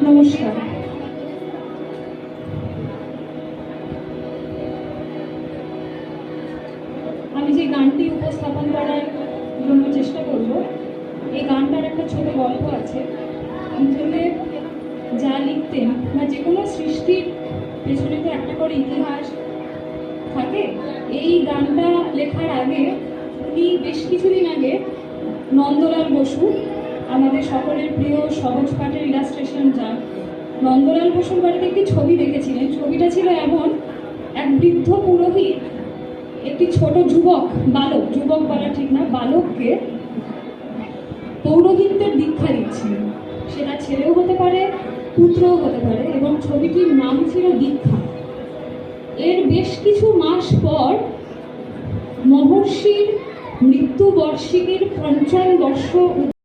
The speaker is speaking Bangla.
নমস্কার। আমি যে গানটি উপস্থাপন করার জন্য চেষ্টা করব, এই গানটার একটা ছোট গল্প আছে। আসলে যা লিখতেন বা যে কোনো সৃষ্টির পেছনে তো একটা করে ইতিহাস থাকে। এই গানটা লেখার আগে উনি বেশ কিছুদিন আগে নন্দলাল বসু, আমাদের সকলের প্রিয় সহজ পাঠের ইলাস্ট্রেশন যা, নন্দলাল বসুর বাড়িতে একটি ছবি দেখেছিলেন। ছবিটা ছিল এমন, এক বৃদ্ধ পুরোহিত একটি ছোট যুবক বলা ঠিক না, বালককে পৌরোহিত্যের দীক্ষা দিচ্ছিলেন। সেটা ছেলেও হতে পারে, পুত্রও হতে পারে, এবং ছবিটির নাম ছিল দীক্ষা। এর বেশ কিছু মাস পর মহর্ষির মৃত্যুবার্ষিকীর ৫ম বর্ষ